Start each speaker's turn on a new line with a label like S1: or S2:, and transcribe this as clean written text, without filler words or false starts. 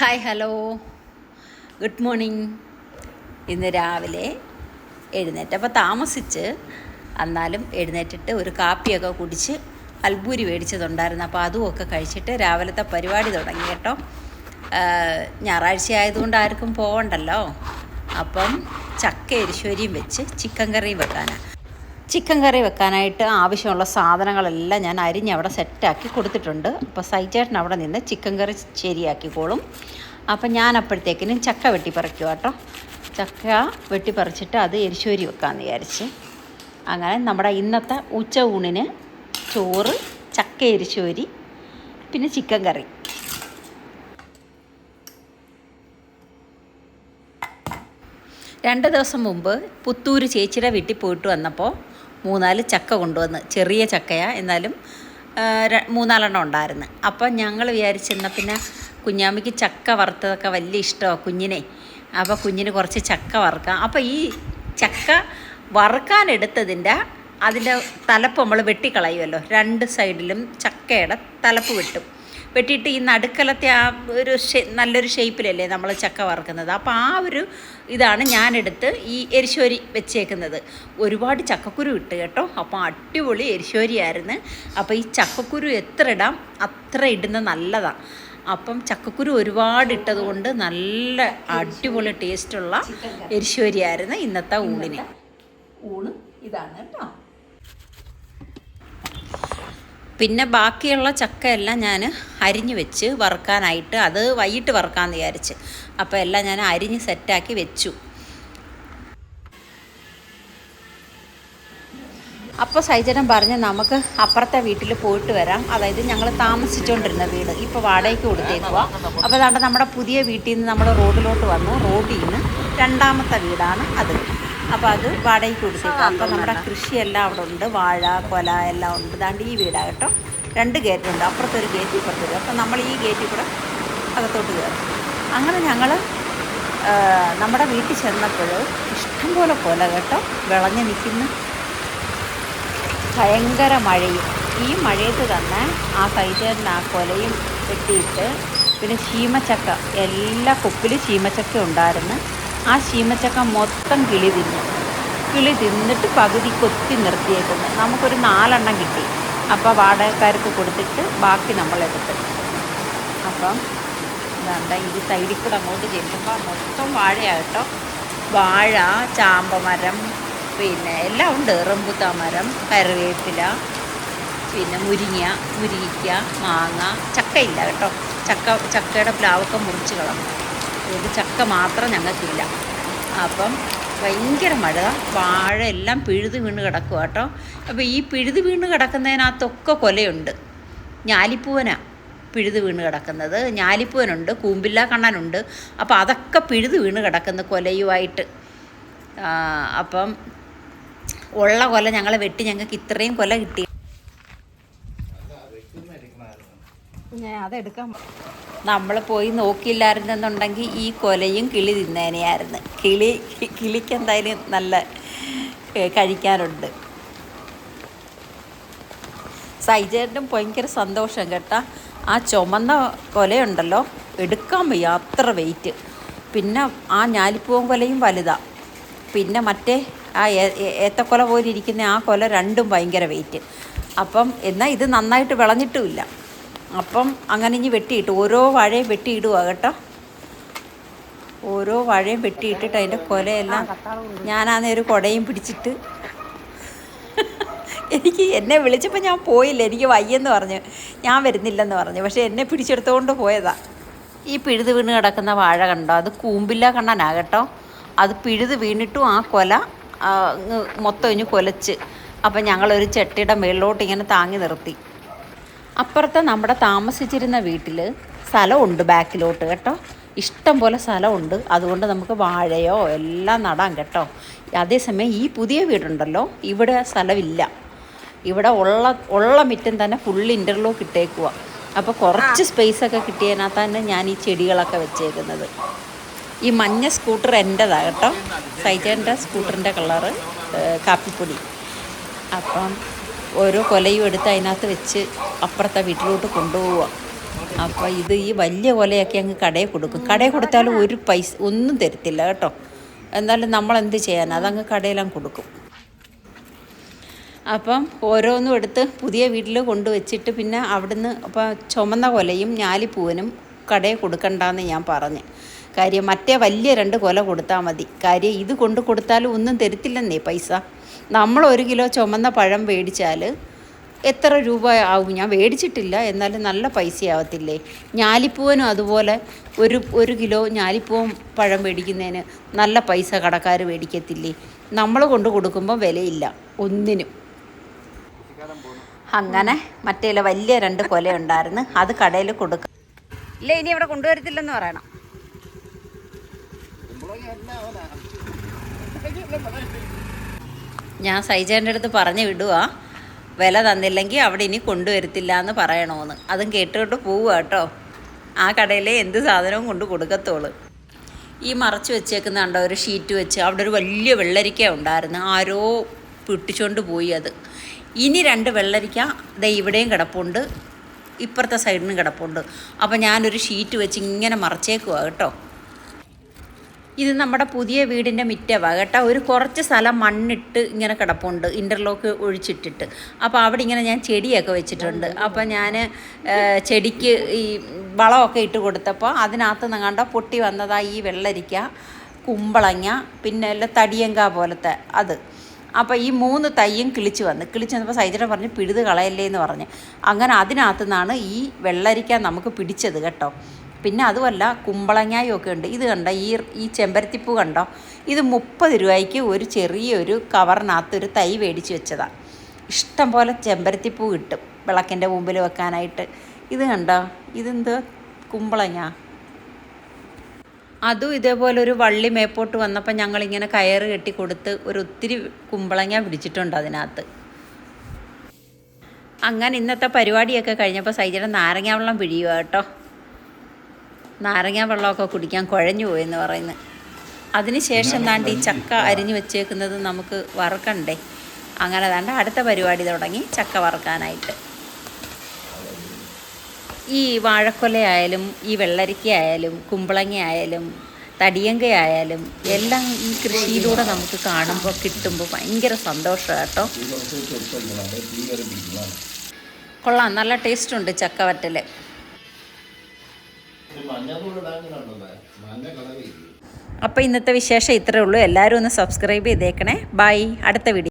S1: Hi hello good morning. ഇന്ന് രാവിലെ എഴുന്നേറ്റപ്പോൾ താമസിച്ച്, എന്നാലും എഴുന്നേറ്റിട്ട് ഒരു കാപ്പിയൊക്കെ കുടിച്ച് അൽബൂരി മേടിച്ചതുണ്ടായിരുന്നു. അപ്പോൾ അതുമൊക്കെ കഴിച്ചിട്ട് രാവിലത്തെ പരിപാടി തുടങ്ങി കേട്ടോ. ഞായറാഴ്ച ആയതുകൊണ്ട് ആർക്കും പോകണ്ടല്ലോ. അപ്പം ചക്ക എരിശ്ശേരിയും വെച്ച് ചിക്കൻ കറിയും വെക്കാനാണ്. ചിക്കൻ കറി വെക്കാനായിട്ട് ആവശ്യമുള്ള സാധനങ്ങളെല്ലാം ഞാൻ അരിഞ്ഞവിടെ സെറ്റാക്കി കൊടുത്തിട്ടുണ്ട്. അപ്പോൾ സൈചേട്ടൻ അവിടെ നിന്ന് ചിക്കൻ കറി ശരിയാക്കിക്കോളും. അപ്പം ഞാൻ അപ്പോഴത്തേക്കിനും ചക്ക വെട്ടിപ്പറിക്കുക കേട്ടോ. ചക്ക വെട്ടിപ്പറിച്ചിട്ട് അത് എരിശ്ശേരി വെക്കാമെന്ന് വിചാരിച്ച്. അങ്ങനെ നമ്മുടെ ഇന്നത്തെ ഉച്ച ഊണിന് ചോറ്, ചക്ക എരിശ്ശേരി, പിന്നെ ചിക്കൻ കറി. രണ്ട് ദിവസം മുമ്പ് പുത്തൂർ ചേച്ചിയുടെ വീട്ടിൽ പോയിട്ട് വന്നപ്പോൾ 3-4 ചക്ക കൊണ്ടുവന്ന്. ചെറിയ ചക്കയാണ്, എന്നാലും 3-4 ഉണ്ടായിരുന്നു. അപ്പം ഞങ്ങൾ വിചാരിച്ചെന്നാൽ പിന്നെ കുഞ്ഞാമ്മയ്ക്ക് ചക്ക വറുത്തതൊക്കെ വലിയ ഇഷ്ടമാണ് കുഞ്ഞിനെ. അപ്പോൾ കുഞ്ഞിന് കുറച്ച് ചക്ക വറുക്കാം. അപ്പോൾ ഈ ചക്ക വറുക്കാനെടുത്തതിൻ്റെ അതിൻ്റെ തലപ്പ് നമ്മൾ വെട്ടിക്കളയുമല്ലോ. 2 സൈഡിലും ചക്കയുടെ തലപ്പ് വെട്ടിയിട്ട് ഈ നടുക്കലത്തെ ആ ഒരു നല്ലൊരു ഷേപ്പിലല്ലേ നമ്മൾ ചക്ക വറുക്കുന്നത്. അപ്പോൾ ആ ഒരു ഇതാണ് ഞാനെടുത്ത് ഈ എരിശ്ശേരി വെച്ചേക്കുന്നത്. ഒരുപാട് ചക്കക്കുരു ഇട്ട് കേട്ടോ. അപ്പോൾ അടിപൊളി എരിശ്ശേരിയായിരുന്നു. അപ്പോൾ ഈ ചക്കക്കുരു എത്ര ഇടാം അത്ര ഇടുന്നത് നല്ലതാണ്. അപ്പം ചക്കക്കുരു ഒരുപാട് ഇട്ടത് കൊണ്ട് നല്ല അടിപൊളി ടേസ്റ്റുള്ള എരിശ്ശേരിയായിരുന്നു ഇന്നത്തെ ഊണിന്. ഊണ് ഇതാണ് കേട്ടോ. പിന്നെ ബാക്കിയുള്ള ചക്കയെല്ലാം ഞാൻ അരിഞ്ഞ് വെച്ച് വറുക്കാനായിട്ട്, അത് വൈകിട്ട് വറുക്കാമെന്ന് വിചാരിച്ച്. അപ്പോൾ എല്ലാം ഞാൻ അരിഞ്ഞ് സെറ്റാക്കി വെച്ചു. അപ്പോൾ സൈജനം പറഞ്ഞ് നമുക്ക് അപ്പുറത്തെ വീട്ടിൽ പോയിട്ട് വരാം. അതായത് ഞങ്ങൾ താമസിച്ചുകൊണ്ടിരുന്ന വീട് ഇപ്പോൾ വാടകയ്ക്ക് കൊടുത്തേക്കുക. അപ്പോൾ അതാണ്ട് നമ്മുടെ പുതിയ വീട്ടിൽ നിന്ന് നമ്മൾ റോഡിലോട്ട് വന്നു. റോഡിൽ നിന്ന് 2ാമത്തെ വീടാണ് അത്. അപ്പോൾ അത് വാടകയ്ക്ക് കൊടുത്തേക്കുക. അപ്പോൾ നമ്മുടെ കൃഷിയെല്ലാം അവിടെ ഉണ്ട്. വാഴ, കൊല എല്ലാം ഉണ്ട്. ദാണ്ട് ഈ വീടാണ് കേട്ടോ. 2 ഗേറ്റുണ്ട്, അപ്പുറത്തൊരു ഗേറ്റ്, ഇപ്പുറത്തൊരു. അപ്പോൾ നമ്മൾ ഈ ഗേറ്റിൽ കൂടെ അകത്തോട്ട് കയറും. അങ്ങനെ ഞങ്ങൾ നമ്മുടെ വീട്ടിൽ ചെന്നപ്പോൾ ഇഷ്ടംപോലെ കൊല കേട്ടോ വിളഞ്ഞ് നിൽക്കുന്ന. ഭയങ്കര മഴയും. ഈ മഴയത്ത് തന്നെ ആ സൈജേറിന് ആ കൊലയും വെട്ടിയിട്ട്, പിന്നെ ചീമച്ചക്ക, എല്ലാ കൊപ്പിലും ചീമച്ചക്ക ഉണ്ടായിരുന്നു. ആ ചീമച്ചക്ക മൊത്തം കിളി തിന്നിട്ട് പകുതി കൊത്തി നിർത്തിയേക്കുന്നു. നമുക്കൊരു 4 കിട്ടി. അപ്പോൾ വാടകക്കാർക്ക് കൊടുത്തിട്ട് ബാക്കി നമ്മളെടുത്ത്. അപ്പം എന്താ ഈ സൈഡിൽ കൂടെ അങ്ങോട്ട് ചെല്ലുമ്പോൾ മൊത്തം വാഴയാകട്ടോ. വാഴ, ചാമ്പമരം, പിന്നെ എല്ലാം ഉണ്ട്. റംബുട്ടാൻ മരം, കറിവേപ്പില, പിന്നെ മുരിങ്ങയ്ക്ക, മാങ്ങ. ചക്കയില്ല കേട്ടോ. ചക്കയുടെ പ്ലാവൊക്കെ മുറിച്ച് കളഞ്ഞു. ഒരു ചക്ക മാത്രം ഞങ്ങൾക്കില്ല. അപ്പം ഭയങ്കര മഴ. വാഴ എല്ലാം പിഴുത് വീണ് കിടക്കുക കേട്ടോ. അപ്പോൾ ഈ പിഴുത് വീണ് കിടക്കുന്നതിനകത്തൊക്കെ കൊലയുണ്ട്. ഞാലിപ്പൂവനാണ് പിഴുത് വീണ് കിടക്കുന്നത്. ഞാലിപ്പൂവനുണ്ട്, കൂമ്പില്ല കണ്ണനുണ്ട്. അപ്പോൾ അതൊക്കെ പിഴുത് വീണ് കിടക്കുന്ന കൊലയുമായിട്ട്. അപ്പം ഉള്ള കൊല ഞങ്ങൾ വെട്ടി, ഞങ്ങൾക്ക് ഇത്രയും കൊല കിട്ടി. അതെടുക്കാൻ നമ്മൾ പോയി നോക്കിയില്ലായിരുന്നെന്നുണ്ടെങ്കിൽ ഈ കൊലയും കിളി തിന്നേനെയായിരുന്നു. കിളിക്ക് എന്തായാലും നല്ല കഴിക്കാനുണ്ട്. സൈജേട്ടനും ഭയങ്കര സന്തോഷം കേട്ടോ. ആ ചുമന്ന കൊലയുണ്ടല്ലോ, എടുക്കാൻ വയ്യ, അത്ര വെയിറ്റ്. പിന്നെ ആ ഞാലിപ്പൂവൻ കൊലയും വലുതാണ്. പിന്നെ മറ്റേ ആ ഏത്തക്കൊല പോലെ ഇരിക്കുന്ന ആ കൊല 2ഉം ഭയങ്കര വെയിറ്റ്. അപ്പം എന്നാൽ ഇത് നന്നായിട്ട് വിളഞ്ഞിട്ടുമില്ല. അപ്പം അങ്ങനെ ഇനി വെട്ടിയിട്ട് ഓരോ വാഴയും വെട്ടിയിടുക കേട്ടോ. ഓരോ വാഴയും വെട്ടിയിട്ടിട്ട് അതിൻ്റെ കൊലയെല്ലാം ഞാനാന്നേ ഒരു കുടയും പിടിച്ചിട്ട് എന്നെ വിളിച്ചപ്പോൾ ഞാൻ പോയില്ല, എനിക്ക് വയ്യെന്ന് പറഞ്ഞു, ഞാൻ വരുന്നില്ലെന്ന് പറഞ്ഞു. പക്ഷേ എന്നെ പിടിച്ചെടുത്തുകൊണ്ട് പോയതാണ്. ഈ പിഴുത് വീണ് കിടക്കുന്ന വാഴ കണ്ടോ, അത് കൂമ്പില്ല കണ്ണനാ കേട്ടോ. അത് പിഴുത് വീണിട്ടും ആ കൊല മൊത്തം ഇനി കൊലച്ച്. അപ്പം ഞങ്ങളൊരു ചട്ടിയുടെ മുകളിലോട്ട് ഇങ്ങനെ താങ്ങി നിർത്തി. അപ്പുറത്തെ നമ്മുടെ താമസിച്ചിരുന്ന വീട്ടിൽ സ്ഥലമുണ്ട് ബാക്കിലോട്ട് കേട്ടോ. ഇഷ്ടം പോലെ സ്ഥലമുണ്ട്. അതുകൊണ്ട് നമുക്ക് വാഴയോ എല്ലാം നടാം കേട്ടോ. അതേസമയം ഈ പുതിയ വീടുണ്ടല്ലോ, ഇവിടെ സ്ഥലമില്ല. ഇവിടെ ഉള്ള മുറ്റം തന്നെ ഫുൾ ഇൻ്റർലോക്ക് ഇട്ടേക്കുക. അപ്പോൾ കുറച്ച് സ്പേസൊക്കെ കിട്ടിയതിനകത്ത് തന്നെ ഞാൻ ഈ ചെടികളൊക്കെ വെച്ചേക്കുന്നത്. ഈ മഞ്ഞ സ്കൂട്ടർ എൻ്റെതാണ് കേട്ടോ. സൈജേൻ്റെ സ്കൂട്ടറിൻ്റെ കളറ് കാപ്പിപ്പൊടി. അപ്പം ഓരോ കൊലയും എടുത്ത് അതിനകത്ത് വെച്ച് അപ്പുറത്തെ വീട്ടിലോട്ട് കൊണ്ടുപോവുക. അപ്പോൾ ഇത് ഈ വലിയ കൊലയൊക്കെ അങ്ങ് കടയിൽ കൊടുക്കും. കടയിൽ കൊടുത്താലും ഒരു പൈസ ഒന്നും തരത്തില്ല കേട്ടോ. എന്നാലും നമ്മളെന്ത് ചെയ്യാൻ, അതങ്ങ് കടയിലങ്ങ് കൊടുക്കും. അപ്പം ഓരോന്നും എടുത്ത് പുതിയ വീട്ടിൽ കൊണ്ടുവച്ചിട്ട് പിന്നെ അവിടുന്ന് അപ്പോൾ ചുമന്ന കൊലയും ഞാലിപ്പൂവനും കടയിൽ കൊടുക്കണ്ടെന്ന് ഞാൻ പറഞ്ഞു. കാര്യം മറ്റേ വലിയ 2 കൊല കൊടുത്താൽ മതി. കാര്യം ഇത് കൊണ്ട് കൊടുത്താലും ഒന്നും തരത്തില്ലെന്നേ പൈസ. നമ്മൾ 1 കിലോ ചുമന്ന പഴം മേടിച്ചാൽ എത്ര രൂപ ആവും? ഞാൻ മേടിച്ചിട്ടില്ല, എന്നാലും നല്ല പൈസയാവത്തില്ലേ? ഞാലിപ്പൂവനും അതുപോലെ 1 കിലോ ഞാലിപ്പൂവൻ പഴം മേടിക്കുന്നതിന് നല്ല പൈസ കടക്കാർ മേടിക്കത്തില്ലേ? നമ്മൾ കൊണ്ട് കൊടുക്കുമ്പോൾ വിലയില്ല ഒന്നിനും. അങ്ങനെ മറ്റേ വലിയ 2 കൊല ഉണ്ടായിരുന്നു, അത് കടയിൽ കൊടുക്കാം. ഇല്ല, ഇനി ഇവിടെ കൊണ്ടുവരത്തില്ലെന്ന് പറയണം. ഞാൻ സൈജേൻ്റെ അടുത്ത് പറഞ്ഞു വിടുവാ, വില തന്നില്ലെങ്കിൽ അവിടെ ഇനി കൊണ്ടുവരത്തില്ല എന്ന് പറയണമെന്ന്. അതും കേട്ടുകൊണ്ട് പോവുക കേട്ടോ. ആ കടയിലെ എന്ത് സാധനവും കൊണ്ട് കൊടുക്കത്തുള്ളൂ. ഈ മറച്ച് വെച്ചേക്കുന്ന കണ്ടോ, ഒരു ഷീറ്റ് വെച്ച് അവിടെ ഒരു വലിയ വെള്ളരിക്ക ഉണ്ടായിരുന്നു. ആരോ പിട്ടിച്ചുകൊണ്ട് പോയി അത്. ഇനി 2 വെള്ളരിക്ക ദേ ഇവിടെയും കിടപ്പുണ്ട്, ഇപ്പുറത്തെ സൈഡിനും കിടപ്പുണ്ട്. അപ്പോൾ ഞാനൊരു ഷീറ്റ് വെച്ച് ഇങ്ങനെ മറച്ചേക്കുക കേട്ടോ. ഇത് നമ്മുടെ പുതിയ വീടിൻ്റെ മിറ്റവാ കേട്ടോ. ഒരു കുറച്ച് സ്ഥലം മണ്ണിട്ട് ഇങ്ങനെ കിടപ്പുണ്ട്, ഇൻ്റർലോക്ക് ഒഴിച്ചിട്ടിട്ട്. അപ്പോൾ അവിടെ ഇങ്ങനെ ഞാൻ ചെടിയൊക്കെ വെച്ചിട്ടുണ്ട്. അപ്പോൾ ഞാൻ ചെടിക്ക് ഈ വളമൊക്കെ ഇട്ട് കൊടുത്തപ്പോൾ അതിനകത്ത് നിങ്ങാണ്ട പൊട്ടി വന്നതാ ഈ വെള്ളരിക്ക, കുമ്പളങ്ങ, പിന്നെ എല്ലാം തടിയങ്ക പോലത്തെ അത്. അപ്പോൾ ഈ 3 തൈയും കിളിച്ച് വന്നപ്പോൾ സൈജന പറഞ്ഞ് പിഴുത് കളയല്ലേ എന്ന് പറഞ്ഞ്. അങ്ങനെ അതിനകത്തു നിന്നാണ് ഈ വെള്ളരിക്ക നമുക്ക് പിടിച്ചത് കേട്ടോ. പിന്നെ അതുമല്ല കുമ്പളങ്ങായും ഒക്കെ ഉണ്ട്. ഇത് കണ്ടോ, ഈ ചെമ്പരത്തിപ്പൂ കണ്ടോ, ഇത് 30 രൂപയ്ക്ക് ഒരു ചെറിയൊരു കവറിനകത്തൊരു തൈ മേടിച്ച് വെച്ചതാണ്. ഇഷ്ടം പോലെ ചെമ്പരത്തിപ്പൂ കിട്ടും വിളക്കിൻ്റെ മുമ്പിൽ വെക്കാനായിട്ട്. ഇത് കണ്ടോ, ഇതെന്തോ കുമ്പളങ്ങ. അതും ഇതേപോലെ ഒരു വള്ളി മേപ്പോട്ട് വന്നപ്പോൾ ഞങ്ങളിങ്ങനെ കയറ് കെട്ടി കൊടുത്ത് ഒത്തിരി കുമ്പളങ്ങ പിടിച്ചിട്ടുണ്ട് അതിനകത്ത്. അങ്ങനെ ഇന്നത്തെ പരിപാടിയൊക്കെ കഴിഞ്ഞപ്പോൾ സൈജന നാരങ്ങ വെള്ളം പിഴിയുക കേട്ടോ. നാരങ്ങ വെള്ളമൊക്കെ കുടിക്കാൻ കുഴഞ്ഞു പോയെന്ന് പറയുന്നത്. അതിന് ശേഷം ഈ ചക്ക അരിഞ്ഞു വെച്ചേക്കുന്നത് നമുക്ക് വറുക്കണ്ടേ. അങ്ങനെ അടുത്ത പരിപാടി തുടങ്ങി ചക്ക വറുക്കാനായിട്ട്. ഈ വാഴക്കൊലയായാലും ഈ വെള്ളരിക്കയായാലും കുമ്പളങ്ങയായാലും തടിയങ്കയായാലും എല്ലാം ഈ കൃഷിയിലൂടെ നമുക്ക് കാണുമ്പോൾ കിട്ടുമ്പോൾ ഭയങ്കര സന്തോഷമാണ് കേട്ടോ. കൊള്ളാം, നല്ല ടേസ്റ്റുണ്ട് ചക്ക വറ്റൽ. അപ്പോൾ ഇന്നത്തെ വിശേഷം ഇത്രയേ ഉള്ളൂ. എല്ലാവരും ഒന്ന് സബ്സ്ക്രൈബ് ചെയ്തേക്കണേ. ബൈ, അടുത്ത വീഡിയോ.